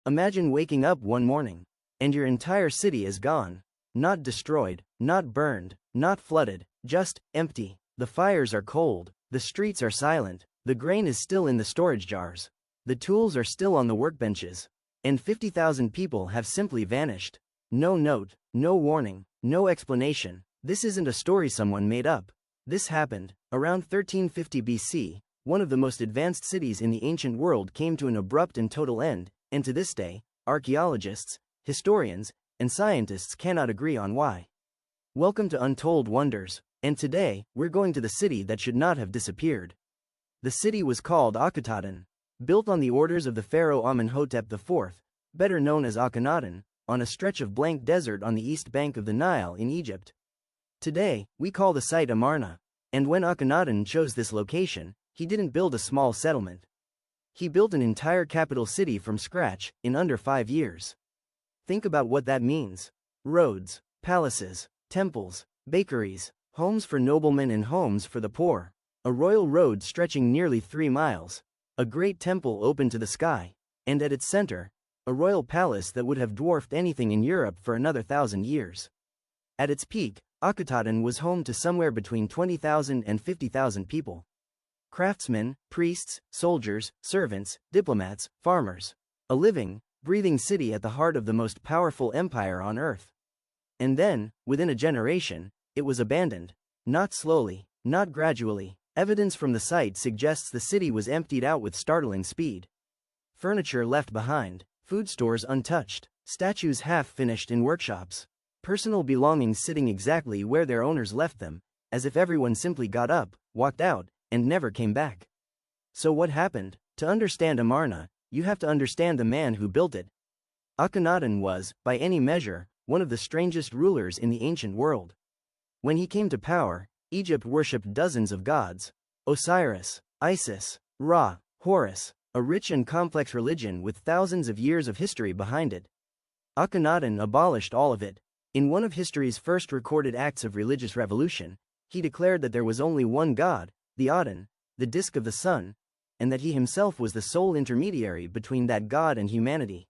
Imagine waking up one morning, and your entire city is gone. Not destroyed, not burned, not flooded, just empty. The fires are cold, the streets are silent, the grain is still in the storage jars. The tools are still on the workbenches. And 50,000 people have simply vanished. No note, no warning, no explanation. This isn't a story someone made up. This happened. Around 1350 BC, one of the most advanced cities in the ancient world came to an abrupt and total end, and to this day, archaeologists, historians, and scientists cannot agree on why. Welcome to Untold Wonders, and today, we're going to the city that should not have disappeared. The city was called Akhenaten, built on the orders of the pharaoh Amenhotep IV, better known as Akhenaten, on a stretch of blank desert on the east bank of the Nile in Egypt. Today, we call the site Amarna, and when Akhenaten chose this location, he didn't build a small settlement. He built an entire capital city from scratch, in under 5 years. Think about what that means. Roads, palaces, temples, bakeries, homes for noblemen and homes for the poor. A royal road stretching nearly 3 miles. A great temple open to the sky. And at its center, a royal palace that would have dwarfed anything in Europe for another 1,000 years. At its peak, Akhenaten was home to somewhere between 20,000 and 50,000 people. Craftsmen, priests, soldiers, servants, diplomats, farmers. A living, breathing city at the heart of the most powerful empire on earth. And then, within a generation, it was abandoned. Not slowly, not gradually. Evidence from the site suggests the city was emptied out with startling speed. Furniture left behind, food stores untouched, statues half-finished in workshops. Personal belongings sitting exactly where their owners left them, as if everyone simply got up, walked out, and never came back. So what happened? To understand Amarna, you have to understand the man who built it. Akhenaten was, by any measure, one of the strangest rulers in the ancient world. When he came to power, Egypt worshipped dozens of gods: Osiris, Isis, Ra, Horus, a rich and complex religion with thousands of years of history behind it. Akhenaten abolished all of it. In one of history's first recorded acts of religious revolution, he declared that there was only one God, the Aten, the disk of the sun, and that he himself was the sole intermediary between that God and humanity.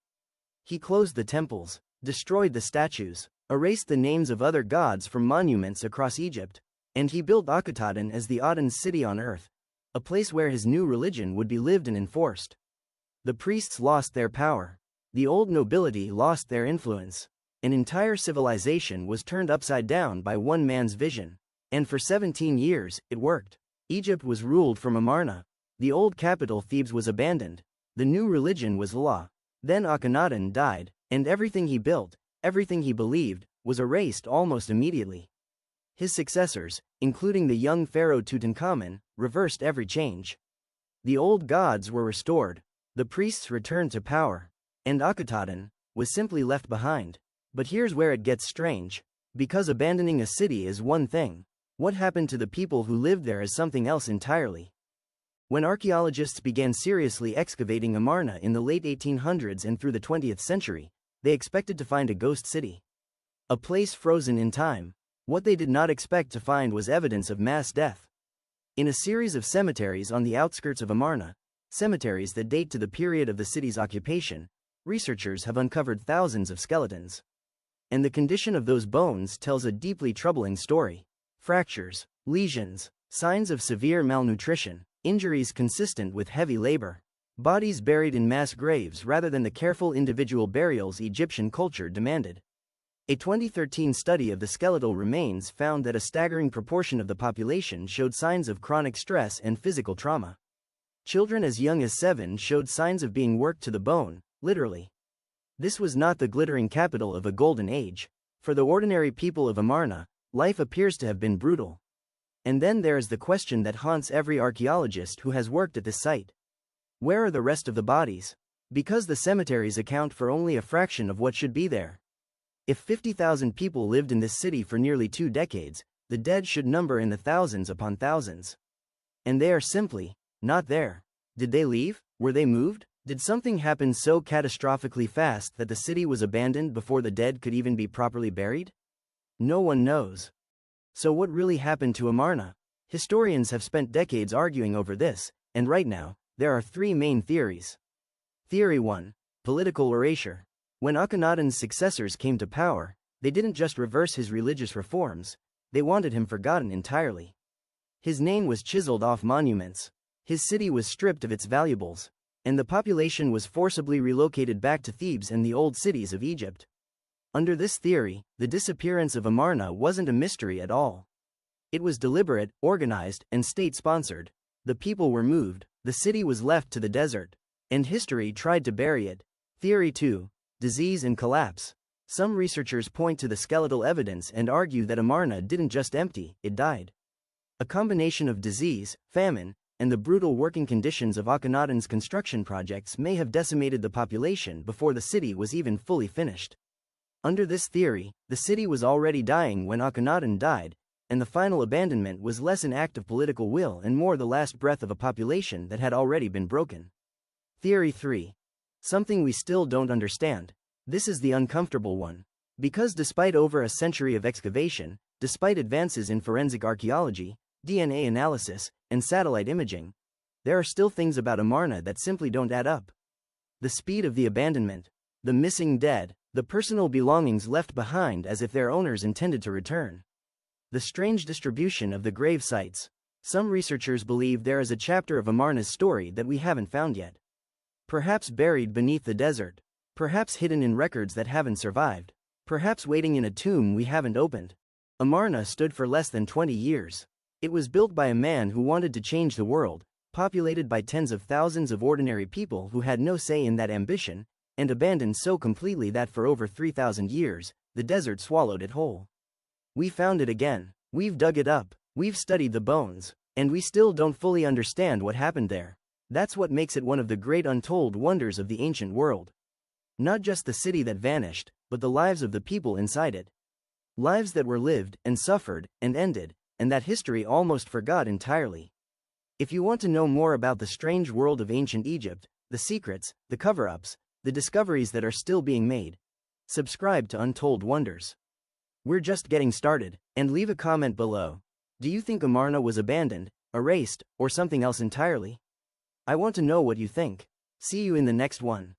He closed the temples, destroyed the statues, erased the names of other gods from monuments across Egypt, and he built Akhenaten as the Aten's city on earth, a place where his new religion would be lived and enforced. The priests lost their power. The old nobility lost their influence. An entire civilization was turned upside down by one man's vision. And for 17 years, it worked. Egypt was ruled from Amarna. The old capital Thebes was abandoned. The new religion was law. Then Akhenaten died, and everything he built, everything he believed, was erased almost immediately. His successors, including the young pharaoh Tutankhamun, reversed every change. The old gods were restored. The priests returned to power. And Akhenaten was simply left behind. But here's where it gets strange. Because abandoning a city is one thing, what happened to the people who lived there is something else entirely. When archaeologists began seriously excavating Amarna in the late 1800s and through the 20th century, they expected to find a ghost city. A place frozen in time. What they did not expect to find was evidence of mass death. In a series of cemeteries on the outskirts of Amarna, cemeteries that date to the period of the city's occupation, researchers have uncovered thousands of skeletons. And the condition of those bones tells a deeply troubling story. Fractures, lesions, signs of severe malnutrition, injuries consistent with heavy labor. Bodies buried in mass graves rather than the careful individual burials Egyptian culture demanded. A 2013 study of the skeletal remains found that a staggering proportion of the population showed signs of chronic stress and physical trauma. Children as young as 7 showed signs of being worked to the bone, literally. This was not the glittering capital of a golden age. For the ordinary people of Amarna, life appears to have been brutal. And then there is the question that haunts every archaeologist who has worked at this site. Where are the rest of the bodies? Because the cemeteries account for only a fraction of what should be there. If 50,000 people lived in this city for nearly 2 decades, the dead should number in the thousands upon thousands. And they are simply not there. Did they leave? Were they moved? Did something happen so catastrophically fast that the city was abandoned before the dead could even be properly buried? No one knows. So what really happened to Amarna? Historians have spent decades arguing over this, and right now, there are 3 main theories. Theory 1. Political erasure. When Akhenaten's successors came to power, they didn't just reverse his religious reforms, they wanted him forgotten entirely. His name was chiseled off monuments, his city was stripped of its valuables, and the population was forcibly relocated back to Thebes and the old cities of Egypt. Under this theory, the disappearance of Amarna wasn't a mystery at all. It was deliberate, organized, and state-sponsored. The people were moved, the city was left to the desert, and history tried to bury it. Theory 2. Disease and collapse. Some researchers point to the skeletal evidence and argue that Amarna didn't just empty, it died. A combination of disease, famine, and the brutal working conditions of Akhenaten's construction projects may have decimated the population before the city was even fully finished. Under this theory, the city was already dying when Akhenaten died, and the final abandonment was less an act of political will and more the last breath of a population that had already been broken. Theory 3. Something we still don't understand. This is the uncomfortable one. Because despite over a century of excavation, despite advances in forensic archaeology, DNA analysis, and satellite imaging, there are still things about Amarna that simply don't add up. The speed of the abandonment, the missing dead, the personal belongings left behind as if their owners intended to return. The strange distribution of the grave sites. Some researchers believe there is a chapter of Amarna's story that we haven't found yet. Perhaps buried beneath the desert. Perhaps hidden in records that haven't survived. Perhaps waiting in a tomb we haven't opened. Amarna stood for less than 20 years. It was built by a man who wanted to change the world, populated by tens of thousands of ordinary people who had no say in that ambition, and abandoned so completely that for over 3,000 years, the desert swallowed it whole. We found it again. We've dug it up. We've studied the bones. And we still don't fully understand what happened there. That's what makes it one of the great untold wonders of the ancient world. Not just the city that vanished, but the lives of the people inside it. Lives that were lived, and suffered, and ended, and that history almost forgot entirely. If you want to know more about the strange world of ancient Egypt, the secrets, the cover-ups, the discoveries that are still being made, subscribe to Untold Wonders. We're just getting started, and leave a comment below. Do you think Amarna was abandoned, erased, or something else entirely? I want to know what you think. See you in the next one.